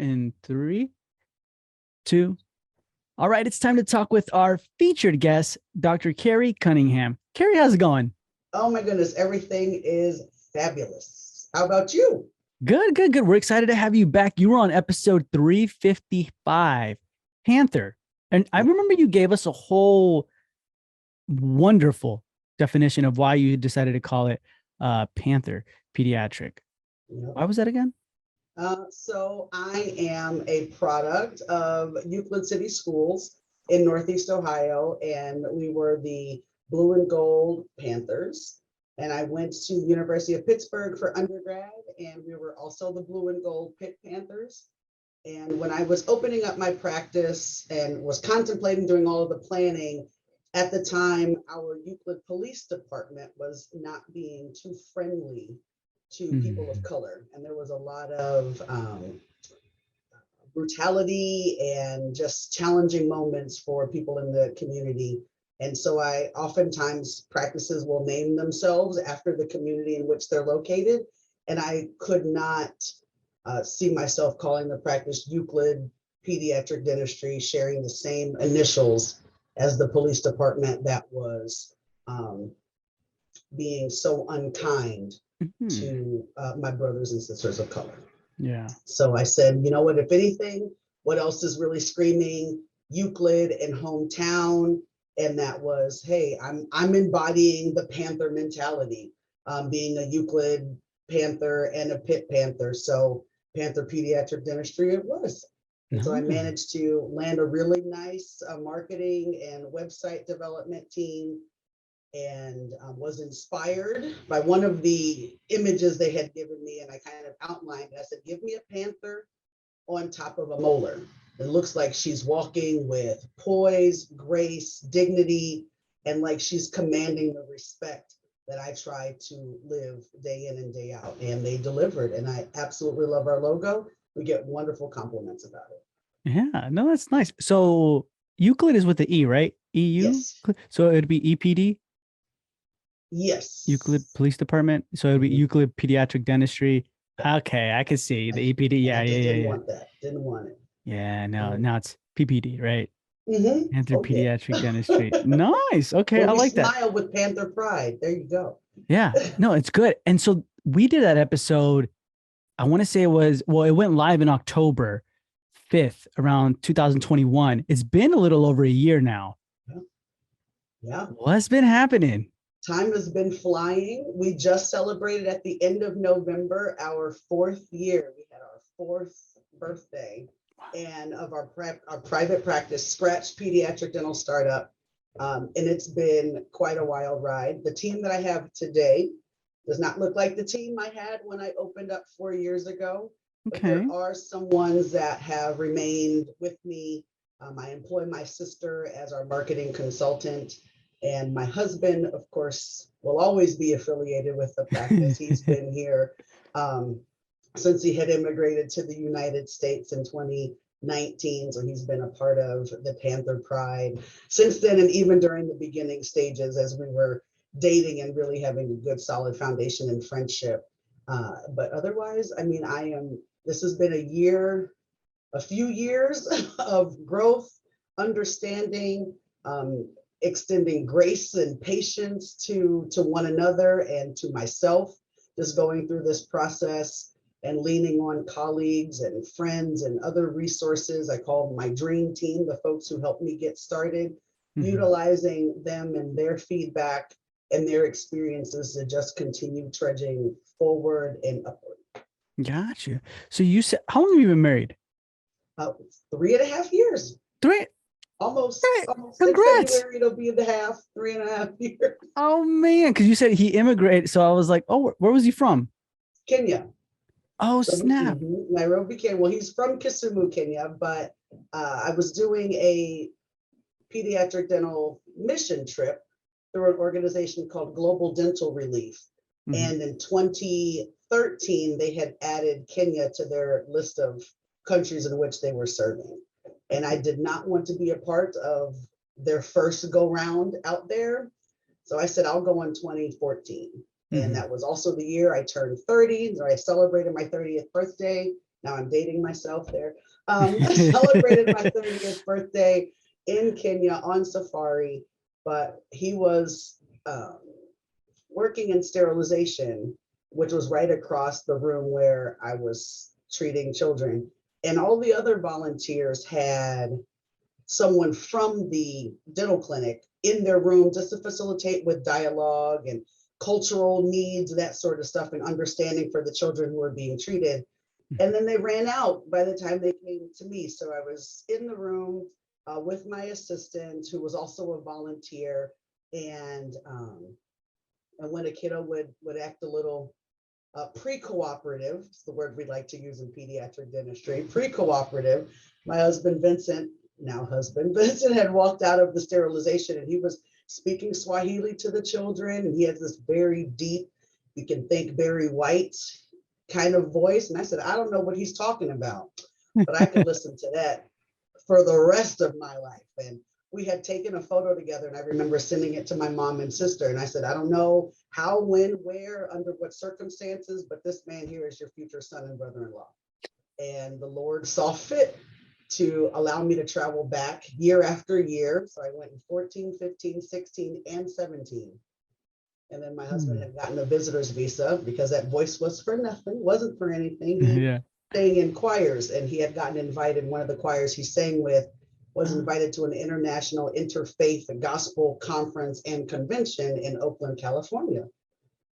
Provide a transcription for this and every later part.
in 3, 2. All right, it's time to talk with our featured guest, Dr. Kari Cunningham. Kari, how's it going? Oh my goodness, everything is fabulous. How about you? Good. We're excited to have you back. You were on episode 355, Panther. And I remember you gave us a whole wonderful definition of why you decided to call it Panther Pediatric. Yep. Why was that again? So I am a product of Euclid City Schools in Northeast Ohio, and we were the Blue and Gold Panthers. And I went to the University of Pittsburgh for undergrad, and we were also the Blue and Gold Pitt Panthers. And when I was opening up my practice and was contemplating doing all of the planning, at the time, our Euclid Police Department was not being too friendly to people of color. And there was a lot of brutality and just challenging moments for people in the community. And so I oftentimes practices will name themselves after the community in which they're located. And I could not see myself calling the practice Euclid Pediatric Dentistry, sharing the same initials as the police department that was being so unkind to my brothers and sisters of color. Yeah. So I said, you know what, if anything, what else is really screaming Euclid and hometown? And that was, hey, I'm embodying the Panther mentality, being a Euclid Panther and a Pitt Panther. So Panther Pediatric Dentistry it was. And so I managed to land a really nice marketing and website development team, and was inspired by one of the images they had given me. And I kind of outlined it. I said, give me a panther on top of a molar. It looks like she's walking with poise, grace, dignity, and like she's commanding the respect that I try to live day in and day out. And they delivered. And I absolutely love our logo. We get wonderful compliments about it. Yeah, no, that's nice. So Euclid is with the E, right? EU? Yes. So it'd be EPD? Yes. Euclid Police Department. So it'd be Euclid Pediatric Dentistry. Okay, I can see the EPD. Yeah. Didn't want that. Didn't want it. Yeah, no, now it's PPD, right? Panther Okay. Pediatric Dentistry. Nice. Okay, Well, I we like that. smile with Panther pride. There you go. Yeah, no, it's good. And so we did that episode. I want to say it went live in October 5th, around 2021. It's been a little over a year now. Yeah. What's been happening? Time has been flying. We just celebrated at the end of November our 4th year. We had our 4th birthday, and of our private practice, Scratch Pediatric Dental Startup. And it's been quite a wild ride. The team that I have today does not look like the team I had when I opened up 4 years ago. But there are some ones that have remained with me. I employ my sister as our marketing consultant. And my husband, of course, will always be affiliated with the practice. He's been here since he had immigrated to the United States in 2019. So he's been a part of the Panther Pride since then, and even during the beginning stages as we were dating and really having a good solid foundation in friendship. But otherwise, I mean, this has been a few years of growth, understanding, extending grace and patience to one another and to myself, just going through this process and leaning on colleagues and friends and other resources. I call my dream team, the folks who helped me get started, utilizing them and their feedback and their experiences to just continue trudging forward and upward. Gotcha. So you said, how long have you been married? 3.5 years. Almost Congrats. February, it'll be 3.5 years. Oh man, because you said he immigrated. So I was like, oh, where was he from? Kenya. Oh, snap. Nairobi, Kenya. Well, he's from Kisumu, Kenya, but I was doing a pediatric dental mission trip through an organization called Global Dental Relief. And in 2013, they had added Kenya to their list of countries in which they were serving. And I did not want to be a part of their first go round out there. So I said, I'll go in 2014. And that was also the year I turned 30. So I celebrated my 30th birthday Now I'm dating myself there. Celebrated my 30th birthday in Kenya on safari, but he was working in sterilization, which was right across the room where I was treating children. And all the other volunteers had someone from the dental clinic in their room just to facilitate with dialogue and cultural needs, that sort of stuff, and understanding for the children who were being treated. And then they ran out by the time they came to me. So I was in the room with my assistant, who was also a volunteer. And when a kiddo would act a little pre-cooperative, it's the word we like to use in pediatric dentistry, pre-cooperative, my husband Vincent, now husband Vincent, had walked out of the sterilization, and he was speaking Swahili to the children, and he has this very deep, you can think Barry White kind of voice. And I said, I don't know what he's talking about, but I could listen to that for the rest of my life. And we had taken a photo together, and I remember sending it to my mom and sister. And I said, I don't know how, when, where, under what circumstances, but this man here is your future son and brother-in-law. And the Lord saw fit to allow me to travel back year after year. So I went in 14, 15, 16, and 17. And then my husband had gotten a visitor's visa, because that voice was for nothing, wasn't for anything. He sang in choirs, and he had gotten invited. One of the choirs he sang with was invited to an international interfaith gospel conference and convention in Oakland, California.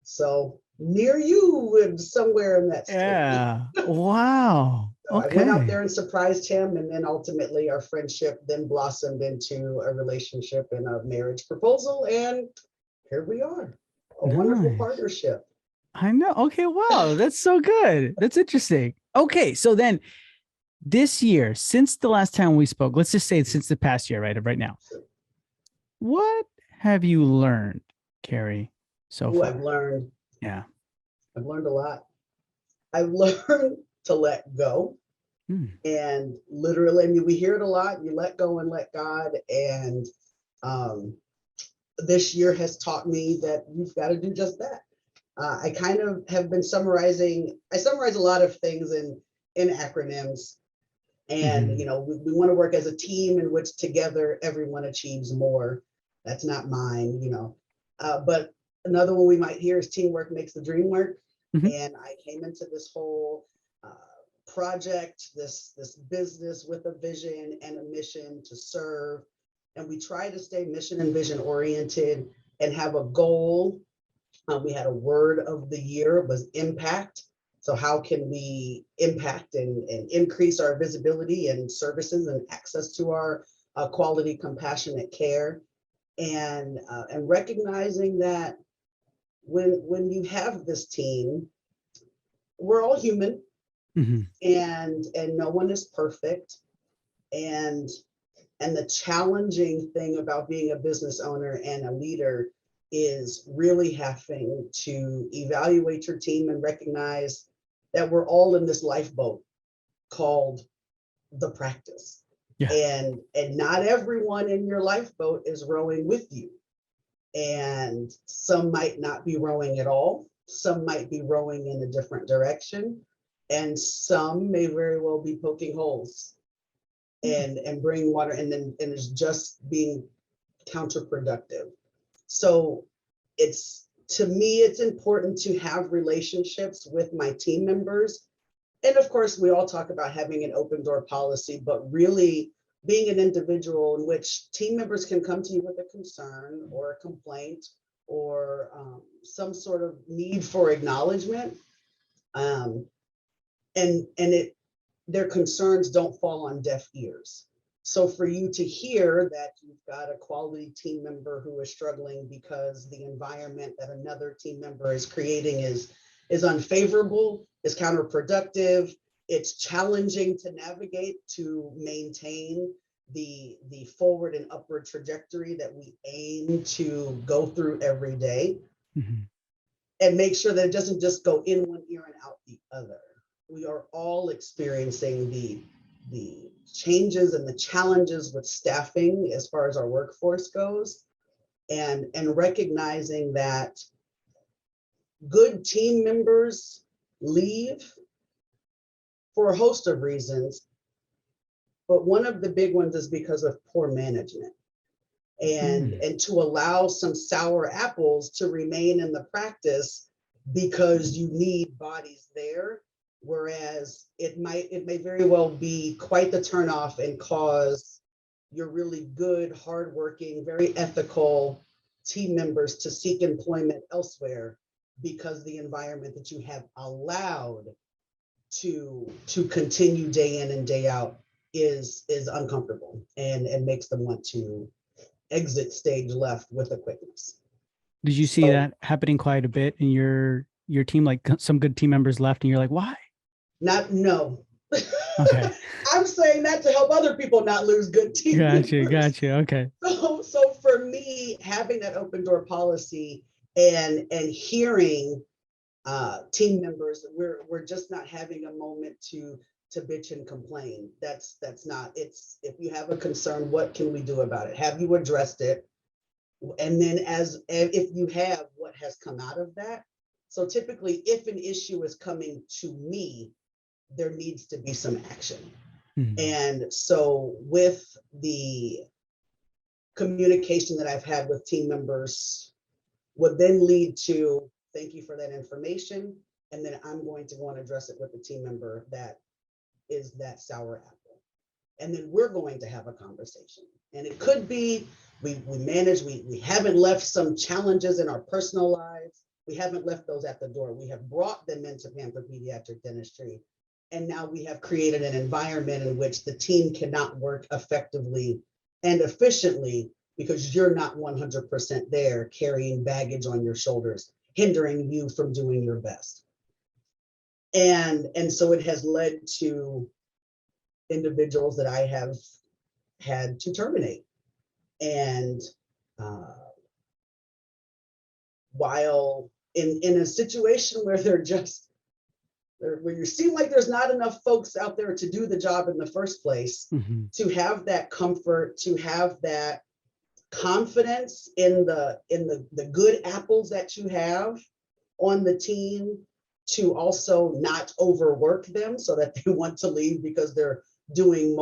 So near you and somewhere in that state. Yeah. Wow. So I went out there and surprised him, and then ultimately our friendship then blossomed into a relationship and a marriage proposal, and here we are. A wonderful partnership. I know. Okay. Wow. That's so good. That's interesting. Okay. So then this year, since the last time we spoke, let's just say since the past year, right now, what have you learned, Kari, so far? I've learned. Yeah. I've learned a lot. I've learned to let go. And literally, I mean, we hear it a lot. You let go and let God. And this year has taught me that you've got to do just that. I kind of have been summarizing. I summarize a lot of things in acronyms. And, you know, we want to work as a team in which together everyone achieves more. That's not mine, you know. But another one we might hear is teamwork makes the dream work. And I came into this whole project, this business with a vision and a mission to serve. And we try to stay mission and vision oriented and have a goal. We had a word of the year, was impact. So how can we impact and increase our visibility and services and access to our quality, compassionate care, and recognizing that when you have this team, we're all human, and no one is perfect, and the challenging thing about being a business owner and a leader is really having to evaluate your team and recognize that we're all in this lifeboat called the practice. And not everyone in your lifeboat is rowing with you. And some might not be rowing at all. Some might be rowing in a different direction. And some may very well be poking holes and bringing water, and it's just being counterproductive. So to me, it's important to have relationships with my team members. And of course, we all talk about having an open door policy, but really being an individual in which team members can come to you with a concern or a complaint or some sort of need for acknowledgement. Their concerns don't fall on deaf ears. So for you to hear that you've got a quality team member who is struggling because the environment that another team member is creating is unfavorable, is counterproductive, it's challenging to navigate to maintain the forward and upward trajectory that we aim to go through every day, and make sure that it doesn't just go in one ear and out the other. We are all experiencing the changes and the challenges with staffing as far as our workforce goes, and recognizing that good team members leave for a host of reasons. But one of the big ones is because of poor management. And to allow some sour apples to remain in the practice because you need bodies there, whereas it may very well be quite the turnoff and cause your really good, hardworking, very ethical team members to seek employment elsewhere because the environment that you have allowed to continue day in and day out is uncomfortable and makes them want to exit stage left with a quickness. Did you see that happening quite a bit in your team? Like some good team members left and you're like, why? No. Okay. I'm saying that to help other people not lose good team members. Gotcha. Okay. So for me, having that open door policy and hearing team members, we're just not having a moment to bitch and complain. That's not, it's, if you have a concern, what can we do about it? Have you addressed it? And then if you have, what has come out of that? So typically, if an issue is coming to me, there needs to be some action. And so with the communication that I've had with team members would then lead to, thank you for that information. And then I'm going to go and address it with the team member that is that sour apple. And then we're going to have a conversation. And it could be, we haven't left some challenges in our personal lives. We haven't left those at the door. We have brought them into Panther Pediatric Dentistry. And now we have created an environment in which the team cannot work effectively and efficiently because you're not 100% there carrying baggage on your shoulders, hindering you from doing your best. And so it has led to individuals that I have had to terminate. And while in a situation where where you seem like there's not enough folks out there to do the job in the first place, to have that comfort, to have that confidence in the good apples that you have on the team, to also not overwork them so that they want to leave because they're wearing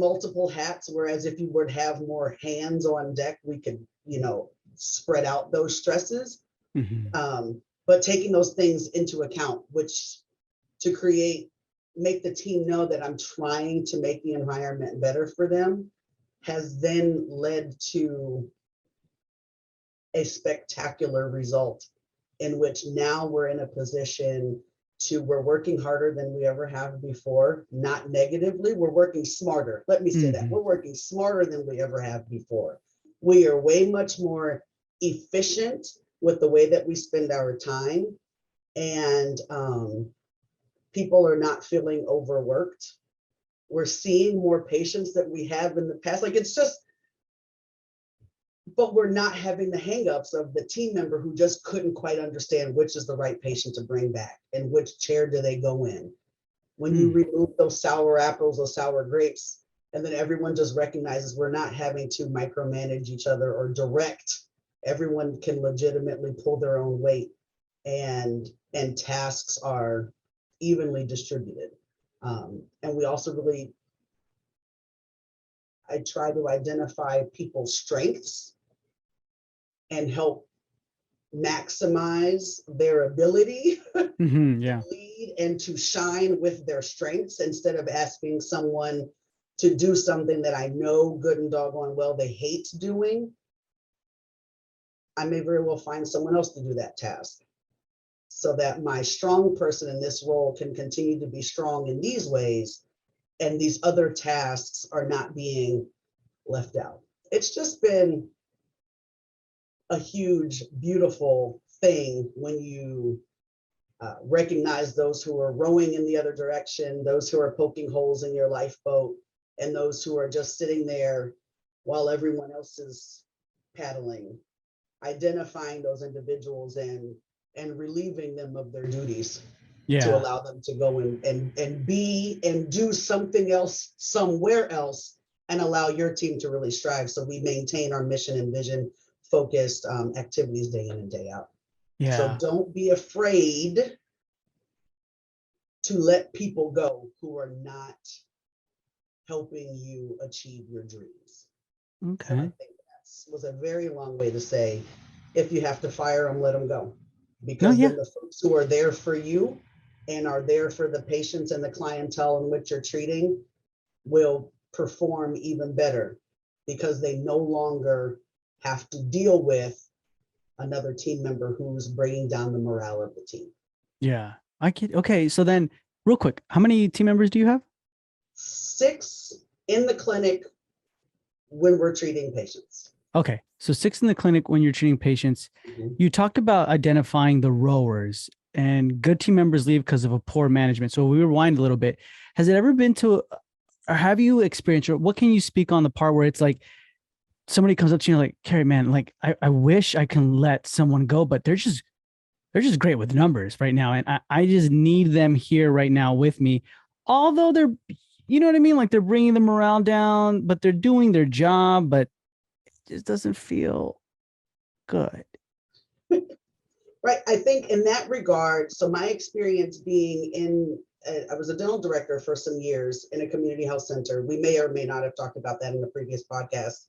multiple hats. Whereas if you would have more hands on deck, we could, spread out those stresses. But taking those things into account, which make the team know that I'm trying to make the environment better for them, has then led to a spectacular result in which now we're in a position we're working harder than we ever have before, not negatively, we're working smarter. Let me say that, we're working smarter than we ever have before. We are way much more efficient with the way that we spend our time, and people are not feeling overworked. We're seeing more patients that we have in the past. But we're not having the hangups of the team member who just couldn't quite understand which is the right patient to bring back and which chair do they go in. When you remove those sour apples, those sour grapes, and then everyone just recognizes we're not having to micromanage each other or direct. Everyone can legitimately pull their own weight, and tasks are evenly distributed. And we also I try to identify people's strengths and help maximize their ability to lead and to shine with their strengths, instead of asking someone to do something that I know good and doggone well they hate doing. I may very well find someone else to do that task so that my strong person in this role can continue to be strong in these ways, and these other tasks are not being left out. It's just been a huge, beautiful thing when you recognize those who are rowing in the other direction, those who are poking holes in your lifeboat, and those who are just sitting there while everyone else is paddling, identifying those individuals and relieving them of their duties to allow them to go and be and do something else somewhere else, and allow your team to really strive, so we maintain our mission and vision focused activities day in and day out. So don't be afraid to let people go who are not helping you achieve your dreams. So I Okay. think that was a very long way to say, if you have to fire them, let them go. Because yeah. then the folks who are there for you and are there for the patients and the clientele in which you're treating will perform even better because they no longer have to deal with another team member who's bringing down the morale of the team. Yeah. Okay. So then real quick, how many team members do you have? 6 in the clinic when we're treating patients. Okay. So 6 in the clinic when you're treating patients. Mhm. You talked about identifying the rowers, and good team members leave because of a poor management. So we rewind a little bit. Has it ever been to, or have you experienced, or what can you speak on the part where it's like somebody comes up to you like, Kari, man, like I wish I can let someone go, but they're just great with numbers right now. And I just need them here right now with me. Although they're, you know what I mean? Like they're bringing the morale down, but they're doing their job, but it just doesn't feel good. Right. I think in that regard, so my experience being I was a dental director for some years in a community health center. We may or may not have talked about that in the previous podcast.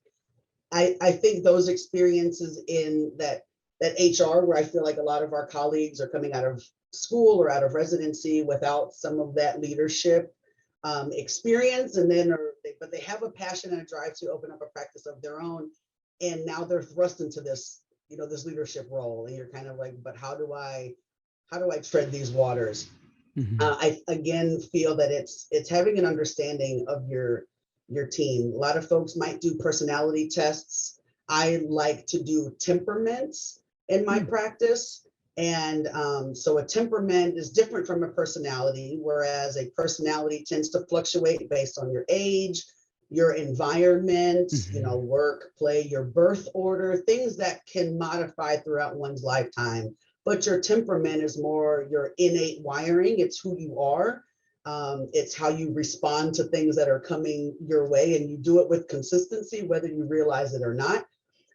I think those experiences in that HR, where I feel like a lot of our colleagues are coming out of school or out of residency without some of that leadership experience, and then but they have a passion and a drive to open up a practice of their own, and now they're thrust into this, this leadership role, and you're kind of like, but how do I tread these waters? Mhm. I again feel that it's having an understanding of your team. A lot of folks might do personality tests. I like to do temperaments in my practice. And so a temperament is different from a personality, whereas a personality tends to fluctuate based on your age, your environment, Mhm. work, play, your birth order, things that can modify throughout one's lifetime. But your temperament is more your innate wiring. It's who you are. It's how you respond to things that are coming your way, and you do it with consistency, whether you realize it or not.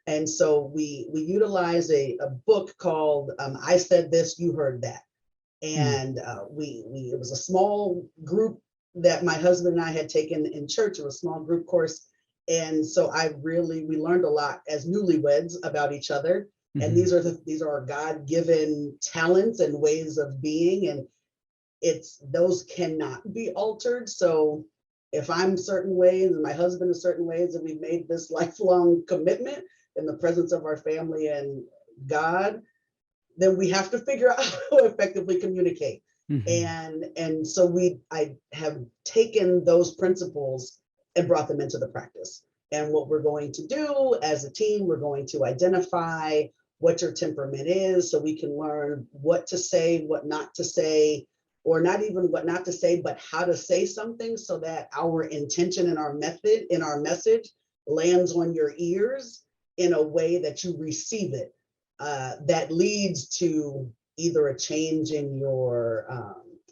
And so we utilize a book called "I Said This, You Heard That," and we it was a small group that my husband and I had taken in church. It was a small group course, and so we learned a lot as newlyweds about each other. And Mhm. these are our God-given talents and ways of being, and those cannot be altered. So if I'm certain ways and my husband is certain ways, and we've made this lifelong commitment in the presence of our family and God, then we have to figure out how to effectively communicate. Mhm. And so I have taken those principles and brought them into the practice. And what we're going to do as a team, we're going to identify what your temperament is so we can learn what to say, what not to say, or not even what not to say, but how to say something so that our intention and our method in our message lands on your ears in a way that you receive it, that leads to either a change in your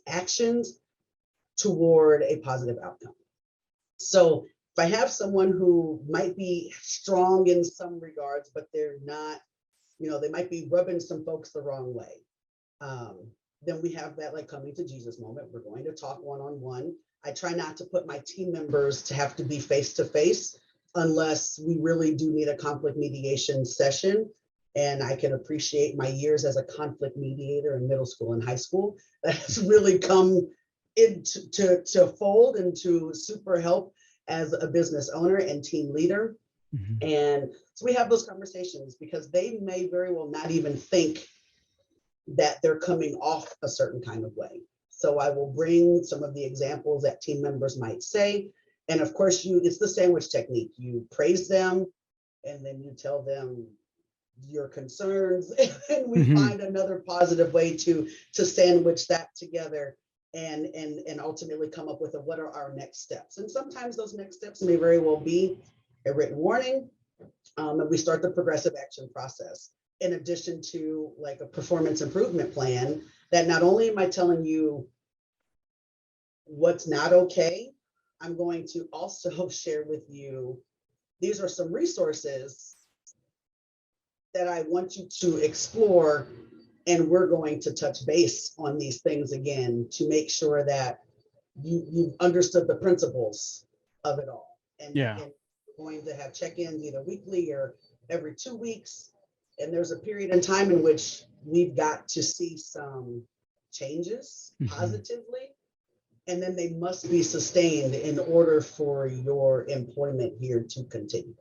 actions toward a positive outcome. So if I have someone who might be strong in some regards, but they're not, they might be rubbing some folks the wrong way. Then we have that like coming to Jesus moment. We're going to talk one-on-one. I try not to put my team members to have to be face-to-face unless we really do need a conflict mediation session. And I can appreciate my years as a conflict mediator in middle school and high school. That has really come into to fold and to super help as a business owner and team leader. Mhm. And so we have those conversations because they may very well not even think that they're coming off a certain kind of way. So I will bring some of the examples that team members might say. And of course, it's the sandwich technique. You praise them and then you tell them your concerns, and we Mhm. find another positive way to sandwich that together and ultimately come up with what are our next steps. And sometimes those next steps may very well be a written warning, and we start the progressive action process in addition to like a performance improvement plan that not only am I telling you what's not okay, I'm going to also share with you, these are some resources that I want you to explore And we're going to touch base on these things again to make sure that you've understood the principles of it all. And we're going to have check-ins either weekly or every 2 weeks. And there's a period in time in which we've got to see some changes positively, and then they must be sustained in order for your employment here to continue.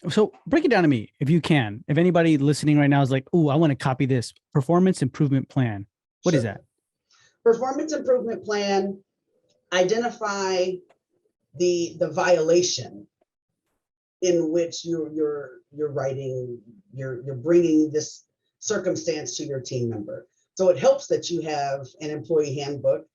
So break it down to me if you can. If anybody listening right now is like, oh, I want to copy this performance improvement plan. What is that? Performance improvement plan, identify the violation in which you're writing, you're bringing this circumstance to your team member. So it helps that you have an employee handbook,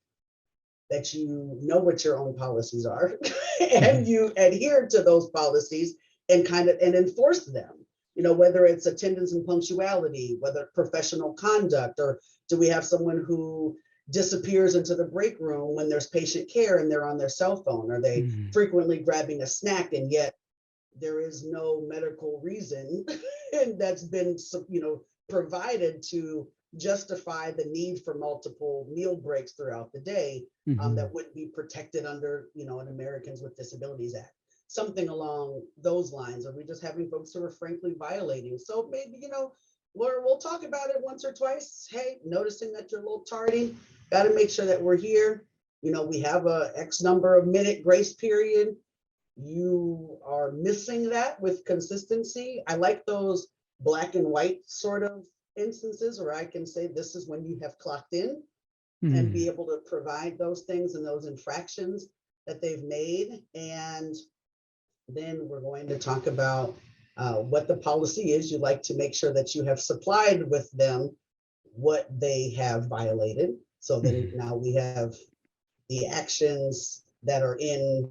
that you know what your own policies are, and you adhere to those policies and enforce them. You know, whether it's attendance and punctuality, whether professional conduct, or do we have someone who disappears into the break room when there's patient care and they're on their cell phone? Are they frequently grabbing a snack, and yet there is no medical reason that's been, provided to justify the need for multiple meal breaks throughout the day that wouldn't be protected under, an Americans with Disabilities Act, something along those lines. Are we just having folks who are frankly violating? So maybe, we'll talk about it once or twice. Hey, noticing that you're a little tardy, got to make sure that we're here. We have a X number of minute grace period. You are missing that with consistency. I like those black and white sort of instances where I can say this is when you have clocked in, and be able to provide those things and those infractions that they've made. And then we're going to talk about what the policy is. You'd like to make sure that you have supplied with them what they have violated. So then now we have the actions that are in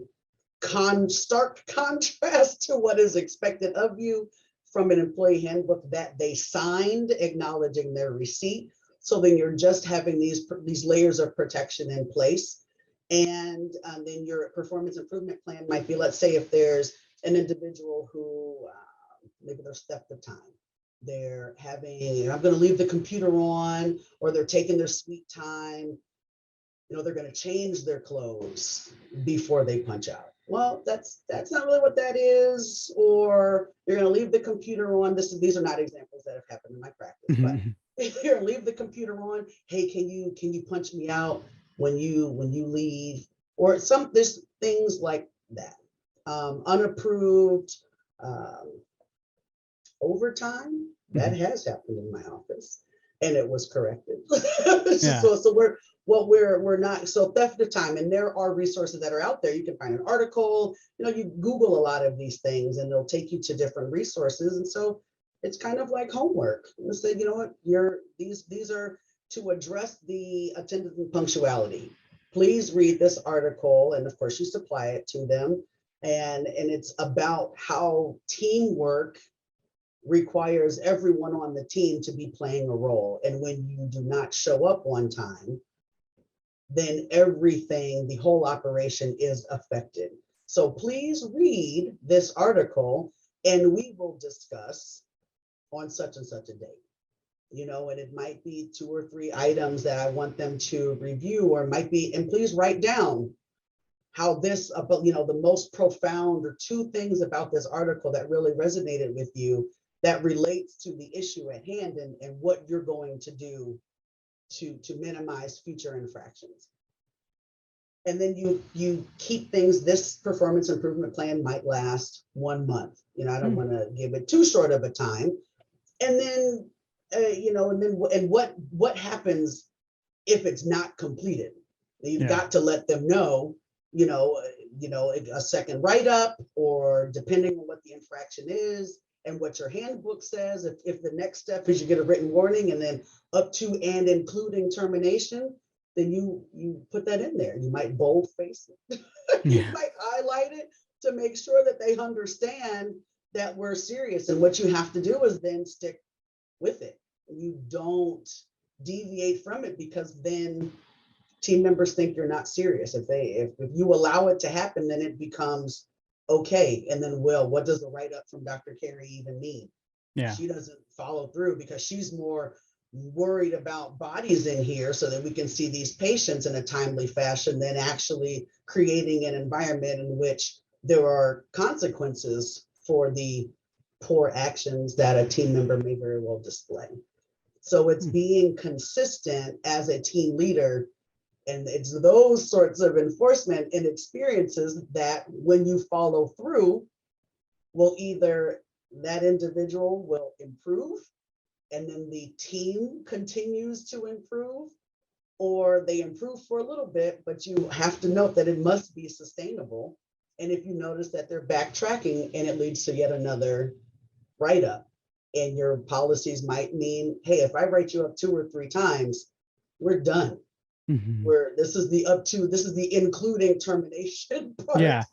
stark contrast to what is expected of you from an employee handbook that they signed, acknowledging their receipt. So then you're just having these layers of protection in place. And then your performance improvement plan might be, let's say if there's an individual who maybe there's theft of time. They're having, I'm going to leave the computer on, or they're taking their sweet time. They're going to change their clothes before they punch out. Well, that's not really what that is. Or you're going to leave the computer on. These are not examples that have happened in my practice, but if you're going to leave the computer on, hey, can you punch me out when you leave? Or there's things like that. Unapproved overtime, that has happened in my office, and it was corrected. So we're not, so theft of time, and there are resources that are out there. You can find an article, you Google a lot of these things and they'll take you to different resources. And so it's kind of like homework. You say, you know what, these are to address the attendance and punctuality. Please read this article, and of course you supply it to them. And it's about how teamwork requires everyone on the team to be playing a role. And when you do not show up on time, then everything, the whole operation is affected. So please read this article, and we will discuss on such and such a date. And it might be 2 or 3 items that I want them to review, or it might be, and please write down how this, the most profound or 2 things about this article that really resonated with you that relates to the issue at hand, and what you're going to do to minimize future infractions. And then you keep things. This performance improvement plan might last 1 month. I don't want to give it too short of a time. And then, what happens if it's not completed? You've got to let them know, a second write-up, or depending on what the infraction is and what your handbook says. If the next step is you get a written warning, and then up to and including termination, then you put that in there. You might boldface it. You might highlight it to make sure that they understand that we're serious. And what you have to do is then stick with it. You don't deviate from it, because then team members think you're not serious. If you allow it to happen, then it becomes okay. And then, what does the write-up from Dr. Kari even mean? Yeah. She doesn't follow through because she's more worried about bodies in here so that we can see these patients in a timely fashion than actually creating an environment in which there are consequences for the poor actions that a team member may very well display. So it's being consistent as a team leader. And it's those sorts of enforcement and experiences that when you follow through, will either that individual will improve and then the team continues to improve, or they improve for a little bit, but you have to note that it must be sustainable. And if you notice that they're backtracking and it leads to yet another write-up, and your policies might mean, hey, if I write you up 2 or 3 times, we're done. Where this is the including termination part. Yeah.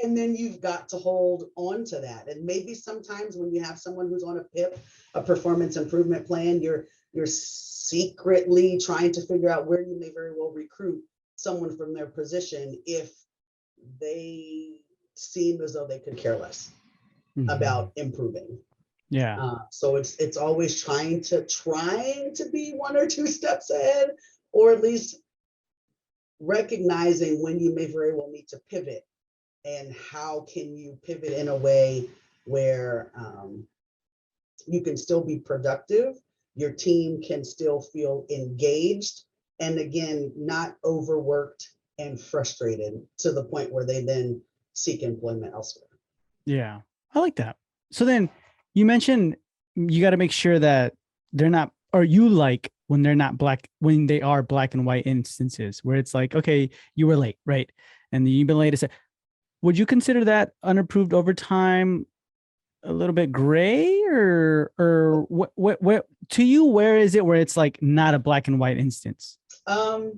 And then you've got to hold on to that. And maybe sometimes when you have someone who's on a PIP, a performance improvement plan, you're secretly trying to figure out where you may very well recruit someone from their position if they seem as though they could care less about improving. Yeah. So it's always trying to be 1 or 2 steps ahead, or at least recognizing when you may very well need to pivot, and how can you pivot in a way where you can still be productive, your team can still feel engaged, and again, not overworked and frustrated to the point where they then seek employment elsewhere. Yeah. I like that. So then you mentioned you got to make sure that they're not, or you like when they're not when they are black and white instances where it's like, okay, you were late, right? And you've been late. Would you consider that unapproved overtime a little bit gray, or what to you, where is it where it's like not a black and white instance? I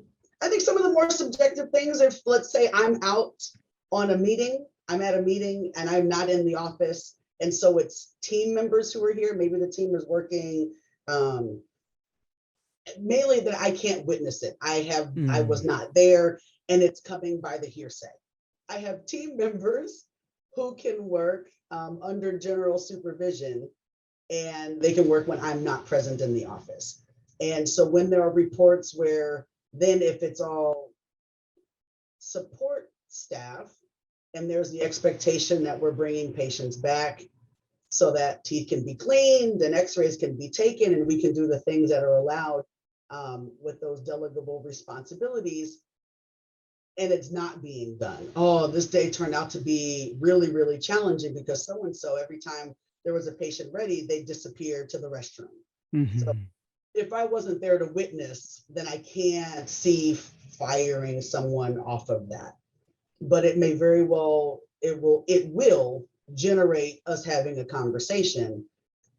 think some of the more subjective things, if let's say I'm out on a meeting, I'm at a meeting and I'm not in the office, and so it's team members who are here, maybe the team is working mainly that I can't witness it. I was not there, and it's coming by the hearsay. I have team members who can work under general supervision, and they can work when I'm not present in the office. And so when there are reports where then if it's all support staff and there's the expectation that we're bringing patients back so that teeth can be cleaned and x-rays can be taken and we can do the things that are allowed with those delegable responsibilities, and it's not being done. Oh, this day turned out to be really, really challenging because so-and-so, every time there was a patient ready, they disappeared to the restroom. So if I wasn't there to witness, then I can't see firing someone off of that. But it may very well, it will generate us having a conversation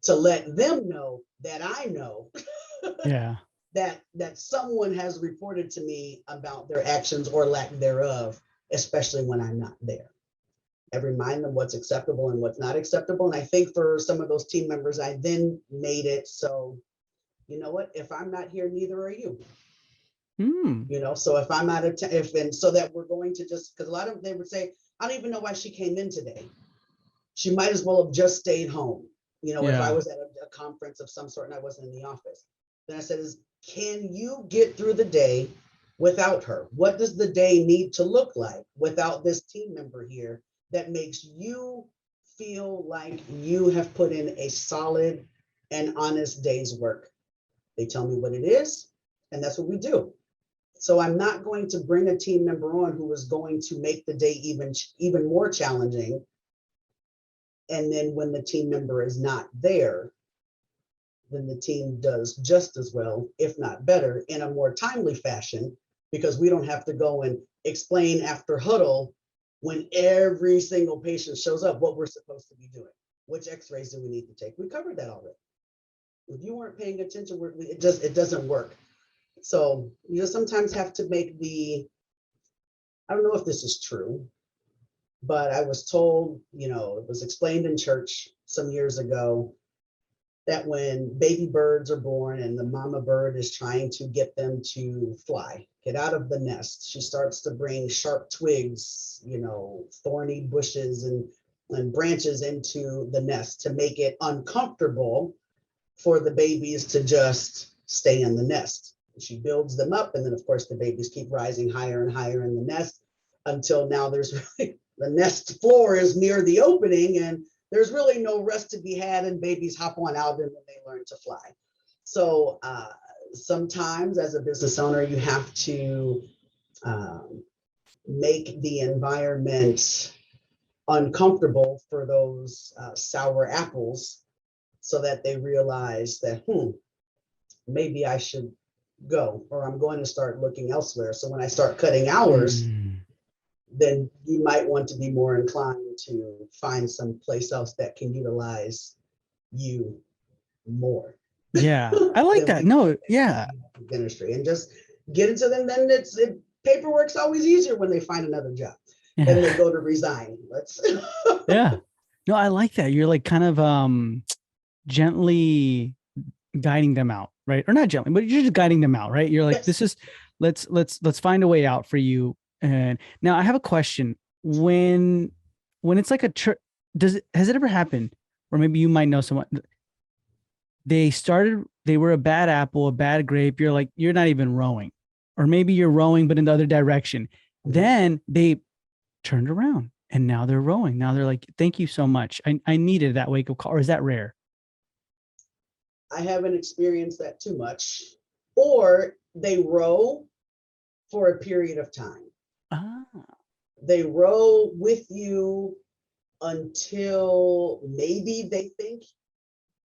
to let them know that I know Yeah. that someone has reported to me about their actions or lack thereof, especially when I'm not there. I remind them what's acceptable and what's not acceptable. And I think for some of those team members, I then made it so, you know what, if I'm not here, neither are you. You know, so if I'm out of and so that we're going to just, because a lot of them, they would say, I don't even know why she came in today. She might as well have just stayed home. You know, if I was at a conference of some sort and I wasn't in the office. Then I said, can you get through the day without her? What does the day need to look like without this team member here that makes you feel like you have put in a solid and honest day's work? They tell me what it is, and that's what we do. So I'm not going to bring a team member on who is going to make the day even more challenging. And then when the team member is not there, then the team does just as well, if not better, in a more timely fashion, because we don't have to go and explain after huddle when every single patient shows up what we're supposed to be doing. Which x-rays do we need to take? We covered that already. If you weren't paying attention, it doesn't work. So you just sometimes have to make I don't know if this is true, but I was told, you know, it was explained in church some years ago that when baby birds are born and the mama bird is trying to get them to fly, get out of the nest, she starts to bring sharp twigs, you know, thorny bushes and and branches into the nest to make it uncomfortable for the babies to just stay in the nest. She builds them up, and then of course the babies keep rising higher and higher in the nest until now there's really, the nest floor is near the opening and there's really no rest to be had, and babies hop on out and then they learn to fly. So sometimes as a business owner, you have to make the environment uncomfortable for those sour apples so that they realize that, maybe I should go, or I'm going to start looking elsewhere. So when I start cutting hours, then you might want to be more inclined to find some place else that can utilize you more. Yeah, I like that. No, yeah. Dentistry, and just get into them. Then paperwork's always easier when they find another job and Yeah. they go to resign. Yeah. No, I like that. You're like kind of gently guiding them out, right? Or not gently, but you're just guiding them out, right? You're like, Yes. this is let's find a way out for you. And now I have a question. When it's like has it ever happened, or maybe you might know someone, they were a bad apple, a bad grape, you're like, you're not even rowing, or maybe you're rowing but in the other direction. Then they turned around and now they're rowing. Now they're like, thank you so much, I needed that wake up call. Or is that rare? I haven't experienced that too much. Or they row for a period of time. They row with you until maybe they think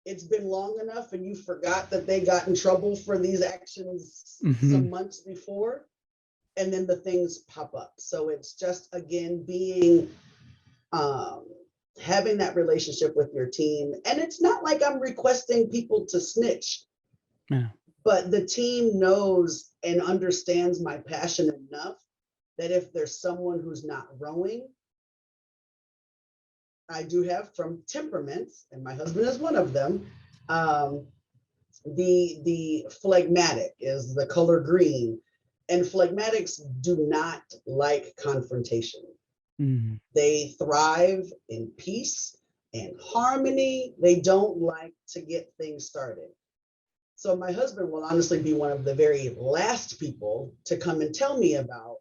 it's been long enough and you forgot that they got in trouble for these actions some months before, and then the things pop up. So it's just, again, being having that relationship with your team. And it's not like I'm requesting people to snitch, but the team knows and understands my passion enough that if there's someone who's not rowing, I do have from temperaments, and my husband is one of them. The phlegmatic is the color green, and phlegmatics do not like confrontation. They thrive in peace and harmony. They don't like to get things started. So my husband will honestly be one of the very last people to come and tell me about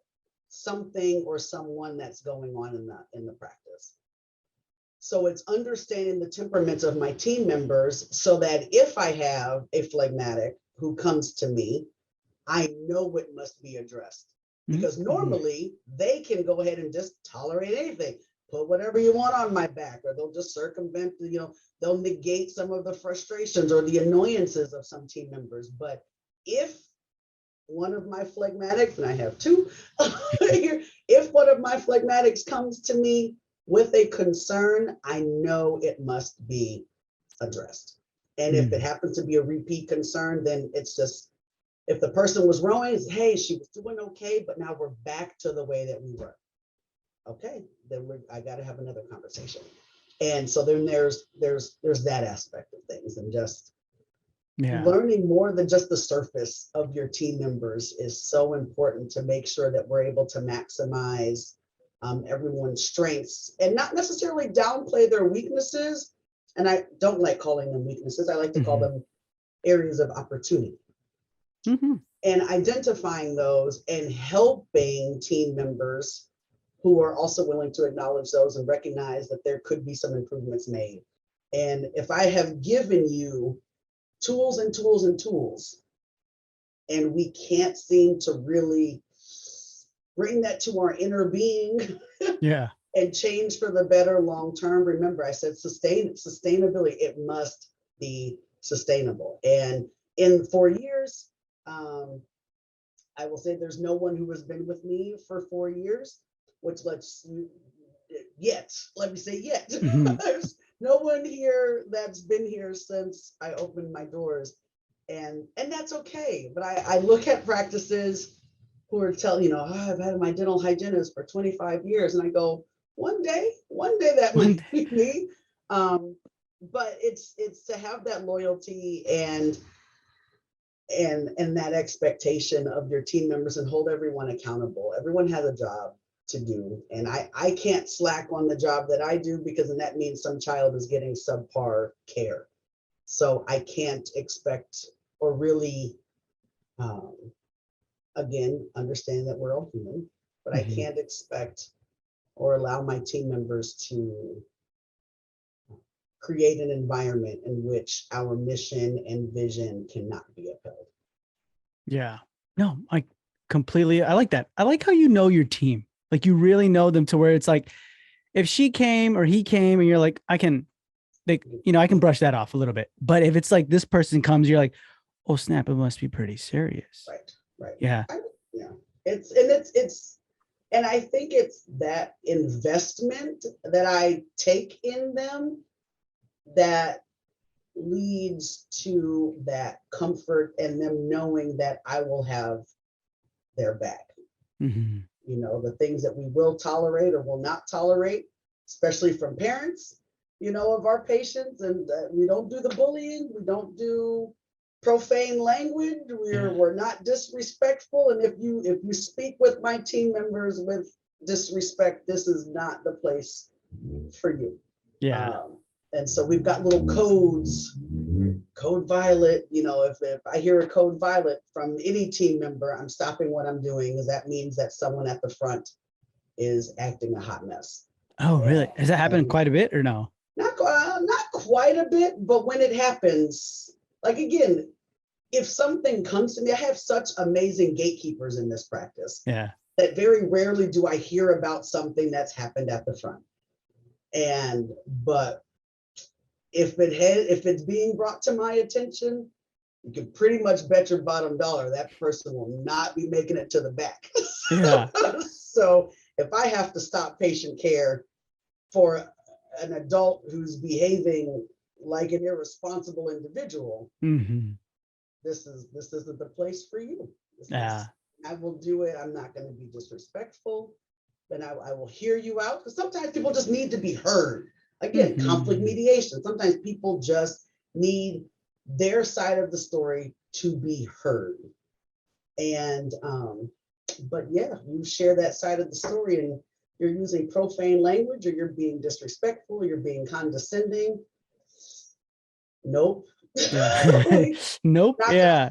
something or someone that's going on in the practice. So it's understanding the temperaments of my team members so that if I have a phlegmatic who comes to me, I know it must be addressed. Because normally they can go ahead and just tolerate anything, put whatever you want on my back, or they'll just circumvent, they'll negate some of the frustrations or the annoyances of some team members. But if one of my phlegmatics, and I have two, if one of my phlegmatics comes to me with a concern, I know it must be addressed. And if it happens to be a repeat concern, then it's just, if the person was rowing, it's, hey, she was doing okay, but now we're back to the way that we were. Okay, then I got to have another conversation. And so then there's that aspect of things, and just learning more than just the surface of your team members is so important to make sure that we're able to maximize everyone's strengths and not necessarily downplay their weaknesses. And I don't like calling them weaknesses. I like to call them areas of opportunity. And identifying those and helping team members who are also willing to acknowledge those and recognize that there could be some improvements made. And if I have given you tools and tools and tools, and we can't seem to really bring that to our inner being and change for the better long term, remember I said sustainability, it must be sustainable. And in 4 years, I will say there's no one who has been with me for 4 years, which let me say yet. There's no one here that's been here since I opened my doors, and that's okay. But I look at practices who are telling, I've had my dental hygienist for 25 years, and I go, one day that might be me. But it's to have that loyalty and that expectation of your team members and hold everyone accountable. Everyone has a job. to do. And I can't slack on the job that I do, because then that means some child is getting subpar care. So I can't expect, or really, again, understand that we're all human, but I can't expect or allow my team members to create an environment in which our mission and vision cannot be upheld. Yeah. No, I like that. I like how you know your team. Like, you really know them to where it's like, if she came or he came and you're like, I can brush that off a little bit. But if it's like this person comes, you're like, oh snap, it must be pretty serious. Right. Yeah. Yeah. And I think it's that investment that I take in them that leads to that comfort and them knowing that I will have their back. Mm-hmm. You know, the things that we will tolerate or will not tolerate, especially from parents, you know, of our patients. And we don't do the bullying. We don't do profane language. We're not disrespectful. And if you speak with my team members with disrespect, this is not the place for you. Yeah. And so we've got little codes, code violet. You know, if I hear a code violet from any team member, I'm stopping what I'm doing, because that means that someone at the front is acting a hot mess. Oh, really? Has that happened quite a bit or no? Not quite a bit, but when it happens, like, again, if something comes to me, I have such amazing gatekeepers in this practice. Yeah. That very rarely do I hear about something that's happened at the front. But if it's being brought to my attention, you can pretty much bet your bottom dollar that person will not be making it to the back. Yeah. So if I have to stop patient care for an adult who's behaving like an irresponsible individual, this isn't the place for you. I will do it. I'm not going to be disrespectful. Then I will hear you out, because sometimes people just need to be heard. Again, conflict mediation. Sometimes people just need their side of the story to be heard. And but yeah, you share that side of the story and you're using profane language, or you're being disrespectful, or you're being condescending. Nope. Yeah. Nope. Yeah.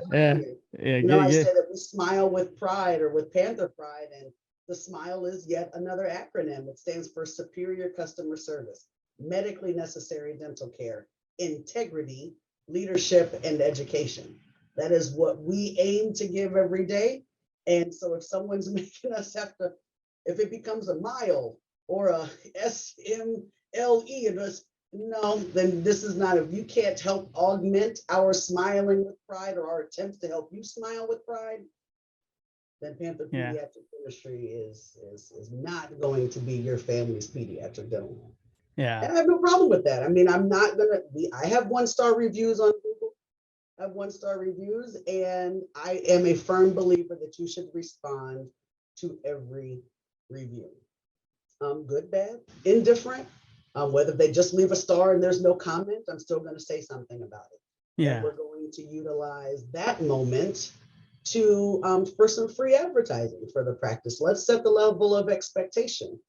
You know, I say that we smile with pride, or with Panther pride, and the SMILE is yet another acronym. It stands for Superior Customer Service, Medically Necessary Dental Care, Integrity, Leadership, and Education. That is what we aim to give every day. And so if someone's making us have to, if it becomes a mile or a SMLE, no, then this is not, if you can't help augment our smiling with pride, or our attempts to help you smile with pride, then Panther Pediatric Dentistry is not going to be your family's pediatric dental. Yeah. And I have no problem with that. I mean, I'm not gonna be, I have 1-star reviews on Google. I have 1-star reviews, and I am a firm believer that you should respond to every review. Good, bad, indifferent. Whether they just leave a star and there's no comment, I'm still going to say something about it. Yeah. And we're going to utilize that moment to for some free advertising for the practice. Let's set the level of expectation.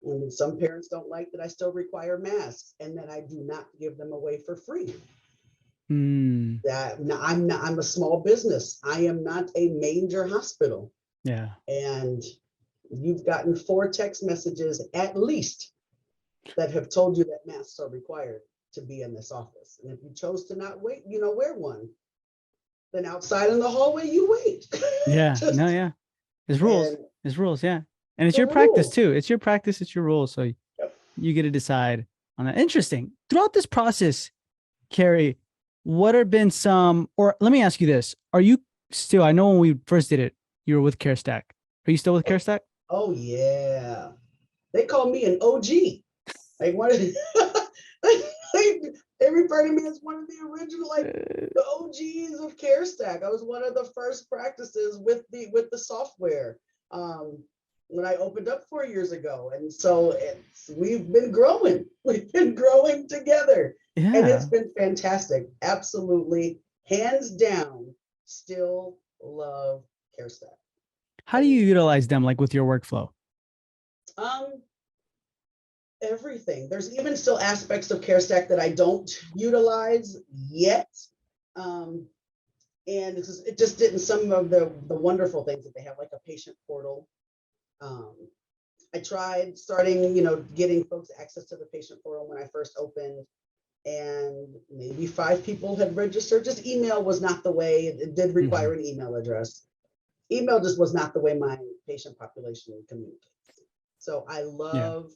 And some parents don't like that I still require masks, and that I do not give them away for free. That I'm a small business. I am not a major hospital. Yeah. And you've gotten 4 text messages at least that have told you that masks are required to be in this office. And if you chose to not wear one, then outside in the hallway, you wait. Yeah. There's rules. There's rules. Yeah. And it's your practice too. It's your practice. It's your rules. So you get to decide on that. Interesting. Throughout this process, Kari, what have been or let me ask you this. Are you still, I know when we first did it, you were with CARESTACK. Are you still with CARESTACK? Oh yeah. They call me an OG. Like one of the, they refer to me as one of the original, like the OGs of CareStack. I was one of the first practices with the software when I opened up 4 years ago. And so we've been growing. We've been growing together. Yeah. And it's been fantastic. Absolutely. Hands down, still love CareStack. How do you utilize them, like with your workflow? Um, Everything. There's even still aspects of CareStack that I don't utilize yet. Um, and it just didn't, some of the wonderful things that they have, like a patient portal. Um, I tried starting, getting folks access to the patient portal when I first opened, and maybe 5 people had registered. Just email was not the way. It did require an email address. Email just was not the way my patient population communicates. So I love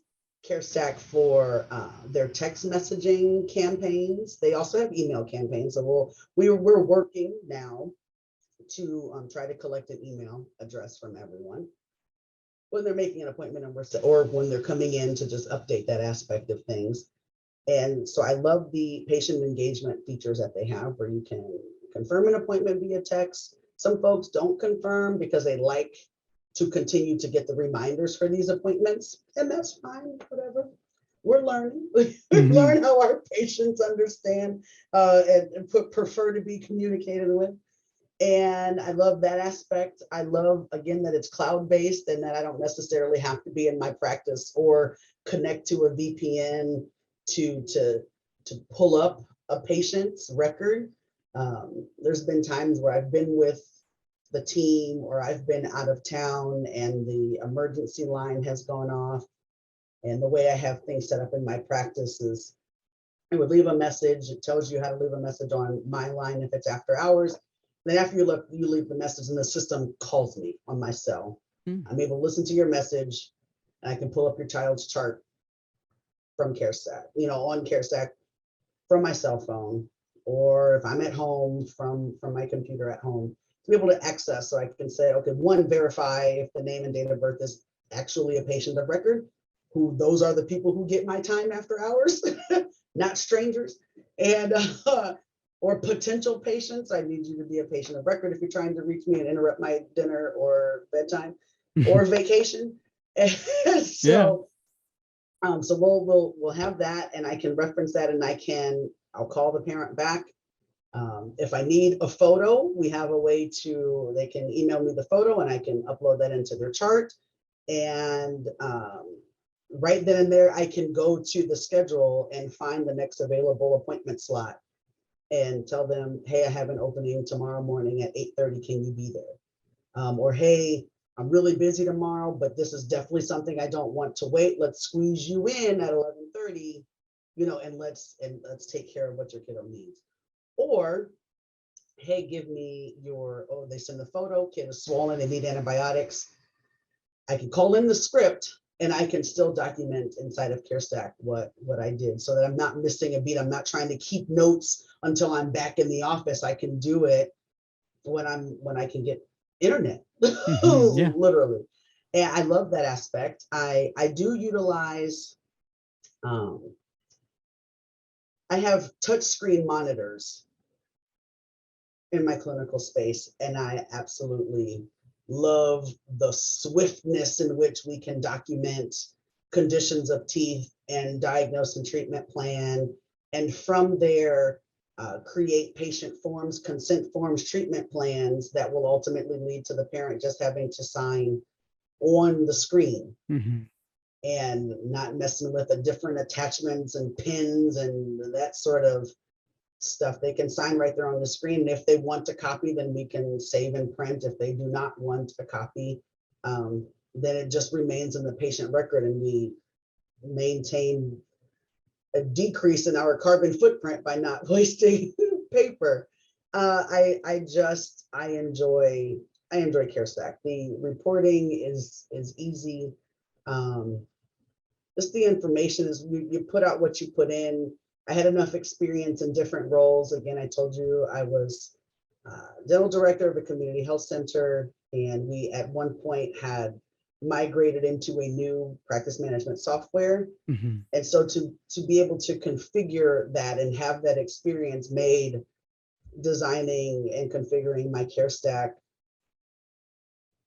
CareStack for their text messaging campaigns. They also have email campaigns. So we're working now to try to collect an email address from everyone when they're making an appointment, or when they're coming in to just update that aspect of things. And so I love the patient engagement features that they have, where you can confirm an appointment via text. Some folks don't confirm because they like to continue to get the reminders for these appointments, and that's fine, whatever. We're learning. We learn how our patients understand and prefer to be communicated with. And I love that aspect. I love, again, that it's cloud-based and that I don't necessarily have to be in my practice or connect to a VPN to pull up a patient's record. There's been times where I've been with the team, or I've been out of town and the emergency line has gone off. And the way I have things set up in my practice is I would leave a message. It tells you how to leave a message on my line if it's after hours. Then after you leave the message, and the system calls me on my cell. I'm able to listen to your message, and I can pull up your child's chart from CareStack, on CareStack from my cell phone, or if I'm at home from my computer at home, to be able to access. So I can say, okay, one, verify if the name and date of birth is actually a patient of record, who those are the people who get my time after hours, not strangers. And or potential patients. I need you to be a patient of record if you're trying to reach me and interrupt my dinner or bedtime or vacation. And so, so we'll have that, and I can reference that, and I'll call the parent back. If I need a photo, we have a way they can email me the photo, and I can upload that into their chart. And right then and there, I can go to the schedule and find the next available appointment slot and tell them, hey, I have an opening tomorrow morning at 8:30. Can you be there? Or, hey, I'm really busy tomorrow, but this is definitely something I don't want to wait. Let's squeeze you in at 11:30, and let's take care of what your kiddo needs. Or, hey, give me they send the photo, kid is swollen, they need antibiotics. I can call in the script, and I can still document inside of CareStack what I did, so that I'm not missing a beat. I'm not trying to keep notes until I'm back in the office. I can do it when I can get internet, literally. And I love that aspect. I do utilize, I have touchscreen monitors in my clinical space, and I absolutely love the swiftness in which we can document conditions of teeth and diagnose and treatment plan. And from there, create patient forms, consent forms, treatment plans that will ultimately lead to the parent just having to sign on the screen and not messing with the different attachments and pins and that sort of stuff. They can sign right there on the screen. And if they want to copy, then we can save and print. If they do not want a copy, then it just remains in the patient record, and we maintain a decrease in our carbon footprint by not wasting paper. I enjoy CareStack. The reporting is easy. Just the information is you put out what you put in. I had enough experience in different roles. Again, I told you I was dental director of a community health center, and we at one point had migrated into a new practice management software. And so to be able to configure that and have that experience made designing and configuring my CareStack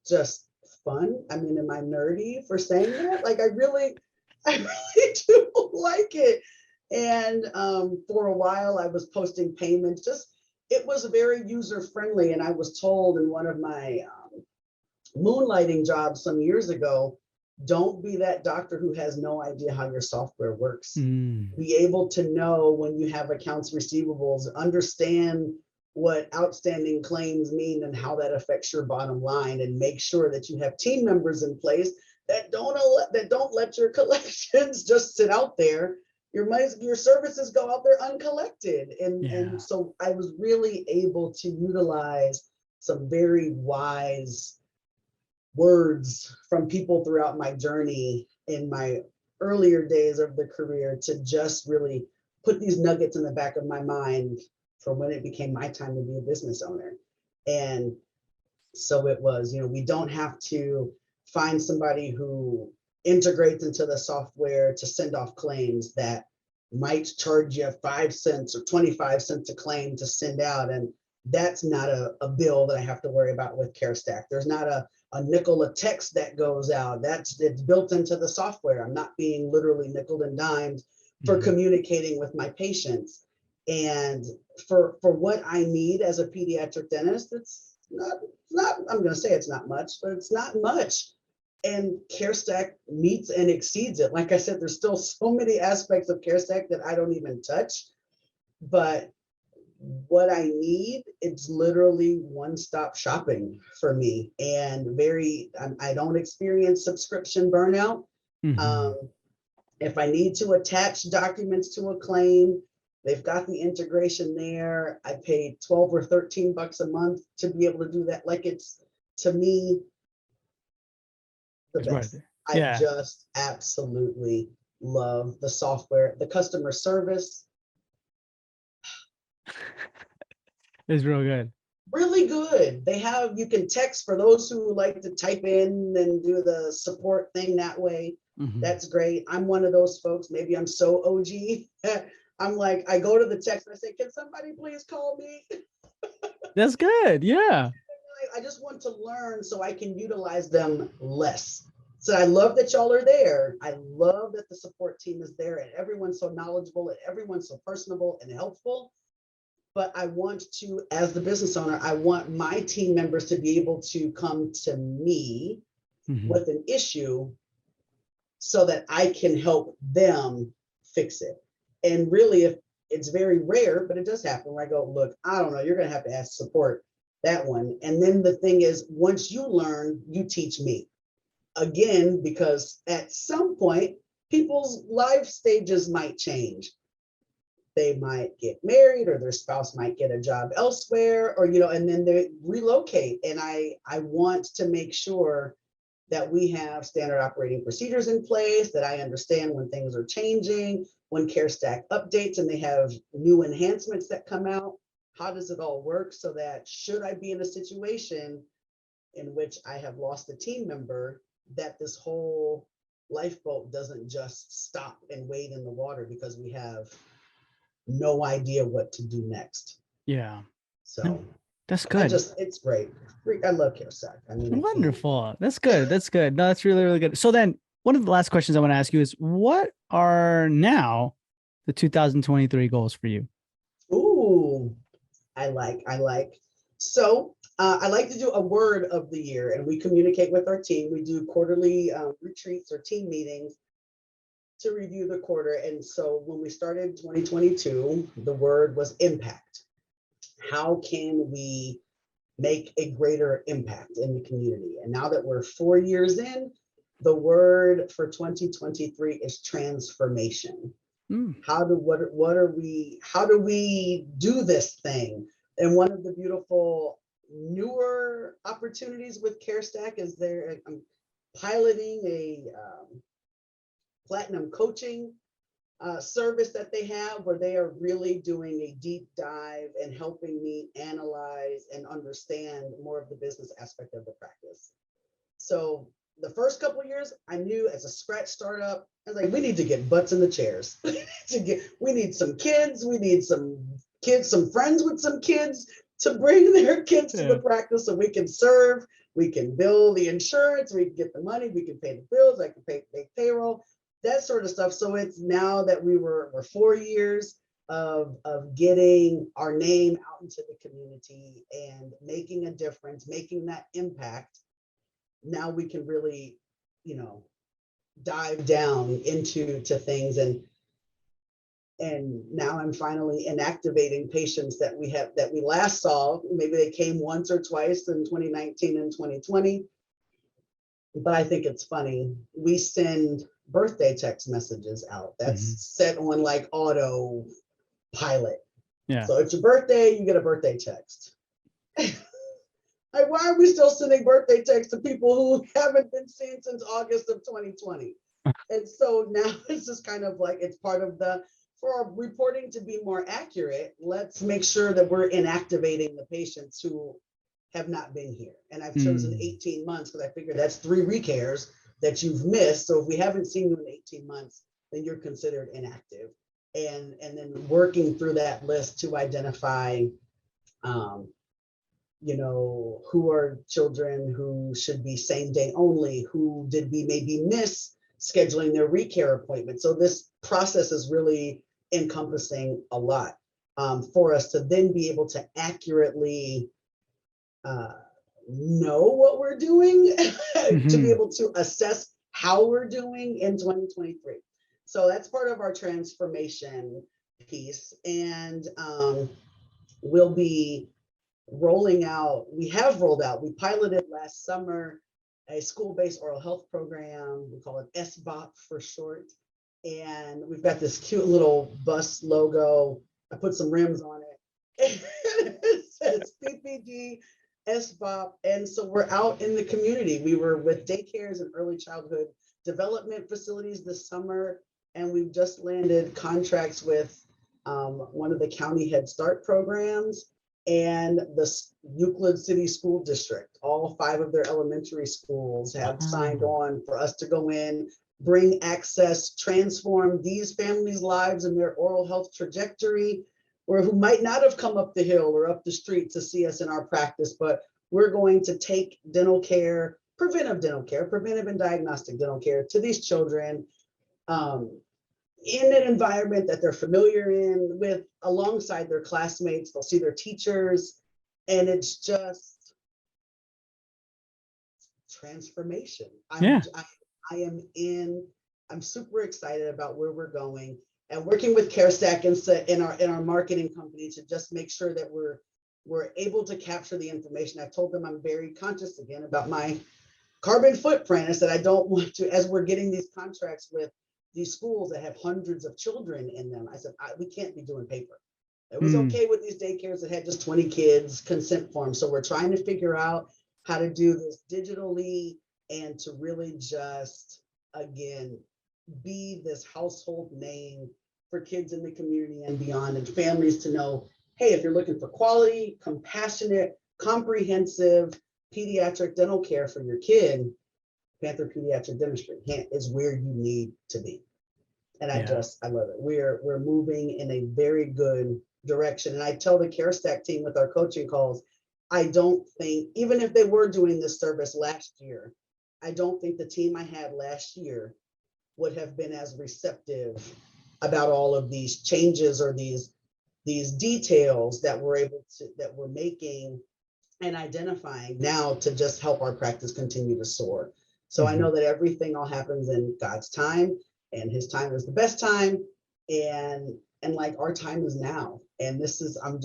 just fun. I mean, am I nerdy for saying that? Like, I really do like it. And for a while, I was posting payments. It was very user friendly. And I was told in one of my moonlighting jobs some years ago, Don't be that doctor who has no idea how your software works. Mm. Be able to know when you have accounts receivables, understand what outstanding claims mean and how that affects your bottom line, and make sure that you have team members in place that don't let your collections just sit out there. Your services go out there uncollected. Yeah. And so I was really able to utilize some very wise words from people throughout my journey in my earlier days of the career to just really put these nuggets in the back of my mind for when it became my time to be a business owner. And so it was, we don't have to find somebody who integrates into the software to send off claims that might charge you 5 cents or 25 cents a claim to send out. And that's not a bill that I have to worry about with CareStack. There's not a nickel a text that goes out. It's built into the software. I'm not being literally nickel and dimed for communicating with my patients. And for what I need as a pediatric dentist, it's not, I'm going to say it's not much, but it's not much. And CareStack meets and exceeds it. Like I said, there's still so many aspects of CareStack that I don't even touch, but what I need, it's literally one-stop shopping for me. And I don't experience subscription burnout. If I need to attach documents to a claim, they've got the integration there. I paid 12 or 13 bucks a month to be able to do that. Like, it's, to me, the best. I just absolutely love the software, the customer service. It's real good. Really good. You can text for those who like to type in and do the support thing that way. That's great. I'm one of those folks. Maybe I'm so OG. I'm like, I go to the text and I say, can somebody please call me? That's good. Yeah. I just want to learn so I can utilize them less. So I love that y'all are there. I love that the support team is there and everyone's so knowledgeable and everyone's so personable and helpful. But I want to, as the business owner, I want my team members to be able to come to me with an issue so that I can help them fix it. And really, if it's very rare, but it does happen where I go, look, I don't know, you're going to have to ask support that one. And then the thing is, once you learn, you teach me again, because at some point, people's life stages might change. They might get married or their spouse might get a job elsewhere, or, and then they relocate. And I want to make sure that we have standard operating procedures in place, that I understand when things are changing, when CareStack updates and they have new enhancements that come out. How does it all work so that should I be in a situation in which I have lost a team member, that this whole lifeboat doesn't just stop and wade in the water because we have no idea what to do next. Yeah. So that's good. It's great. I love CareStack. I mean, wonderful. That's good. That's good. No, that's really, really good. So then one of the last questions I want to ask you is, what are now the 2023 goals for you? Ooh, I like. So I like to do a word of the year, and we communicate with our team. We do quarterly retreats or team meetings to review the quarter. And so when we started 2022, the word was impact. How can we make a greater impact in the community? And now that we're 4 years in, the word for 2023 is transformation. How do we do this thing? And one of the beautiful newer opportunities with CareStack is I'm piloting a platinum coaching service that they have, where they are really doing a deep dive and helping me analyze and understand more of the business aspect of the practice. So the first couple of years, I knew as a scratch startup, I was like, we need to get butts in the chairs. We need some kids. We need some friends with some kids to bring their kids to the practice so we can serve, we can bill the insurance, we can get the money, we can pay the bills, I can pay payroll, that sort of stuff. So it's now that we're 4 years of getting our name out into the community and making a difference, making that impact. Now we can really, dive down into things. And now I'm finally inactivating patients that we last saw. Maybe they came once or twice in 2019 and 2020. But I think it's funny. We send birthday text messages out. That's set on like auto pilot. Yeah. So it's your birthday, you get a birthday text. Like, why are we still sending birthday texts to people who haven't been seen since August of 2020? And so now it's just kind of like, it's part of for our reporting to be more accurate, let's make sure that we're inactivating the patients who have not been here. And I've chosen 18 months because I figured that's 3 recares that you've missed. So if we haven't seen you in 18 months, then you're considered inactive. And then working through that list to identify, who are children who should be same day only, who did we maybe miss scheduling their recare appointment. So this process is really encompassing a lot for us to then be able to accurately know what we're doing, to be able to assess how we're doing in 2023. So that's part of our transformation piece. And we'll be rolling out, we piloted last summer a school-based oral health program. We call it SBOP for short. And we've got this cute little bus logo. I put some rims on it. It says PPD SBOP. And so we're out in the community. We were with daycares and early childhood development facilities this summer. And we've just landed contracts with one of the county Head Start programs and the Euclid City School District. All 5 of their elementary schools have signed on for us to go in, bring access, transform these families' lives and their oral health trajectory, or who might not have come up the hill or up the street to see us in our practice, but we're going to take dental care, preventive and diagnostic dental care to these children in an environment that they're familiar with, alongside their classmates. They'll see their teachers, and it's just transformation. I'm super excited about where we're going, and working with CARESTACK in our marketing company to just make sure that we're able to capture the information. I told them I'm very conscious again about my carbon footprint. I said I don't want to, as we're getting these contracts with these schools that have hundreds of children in them, I said we can't be doing paper. It was okay with these daycares that had just 20 kids, consent forms. So we're trying to figure out how to do this digitally and to really just, again, be this household name for kids in the community and beyond, and families to know, hey, if you're looking for quality, compassionate, comprehensive pediatric dental care for your kid, Panther Pediatric Dentistry is where you need to be. And I love it. We're moving in a very good direction. And I tell the CARESTACK team with our coaching calls, I don't think, even if they were doing this service last year, I don't think the team I had last year would have been as receptive about all of these changes or these details that we're making and identifying now to just help our practice continue to soar. So I know that everything all happens in God's time, and His time is the best time, and like our time is now. And this is, I'm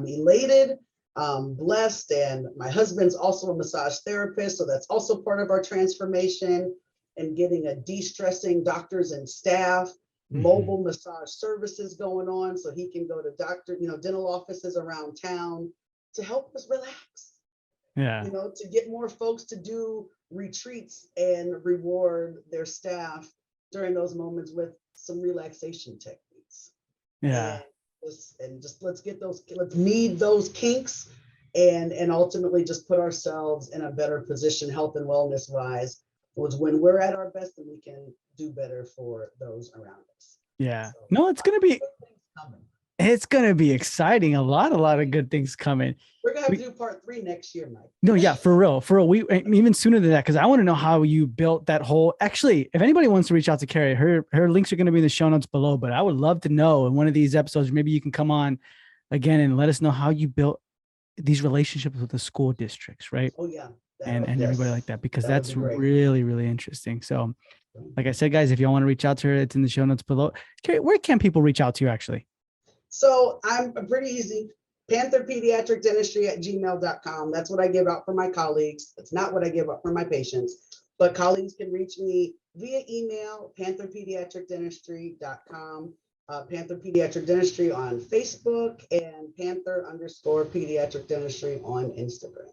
elated, blessed, and my husband's also a massage therapist, so that's also part of our transformation, and getting a de-stressing doctors and staff, mobile massage services going on, so he can go to dental offices around town to help us relax. To get more folks to do retreats and reward their staff during those moments with some relaxation techniques. And just let's knead those kinks and ultimately just put ourselves in a better position, health and wellness wise, was when we're at our best and we can do better for those around us. No, it's gonna be exciting. A lot of good things coming. We're gonna have to do part 3 next year, Mike. No, for real. We even sooner than that, because I want to know how you built that whole. Actually, if anybody wants to reach out to Kari, her links are going to be in the show notes below. But I would love to know in one of these episodes, maybe you can come on again and let us know how you built these relationships with the school districts, right? Oh yeah, and everybody like that, because that's really, really interesting. So Like I said, guys, if y'all want to reach out to her, it's in the show notes below. Kari, where can people reach out to you actually? So I'm pretty easy. Panther Pediatric Dentistry at gmail.com. That's what I give out for my colleagues. It's not what I give out for my patients, but colleagues can reach me via email, pantherpediatricdentistry.com, Panther Pediatric Dentistry on Facebook, and Panther_Pediatric Dentistry on Instagram.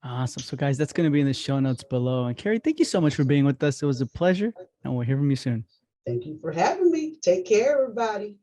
Awesome. So guys, that's going to be in the show notes below. And Kari, thank you so much for being with us. It was a pleasure, and we'll hear from you soon. Thank you for having me. Take care, everybody.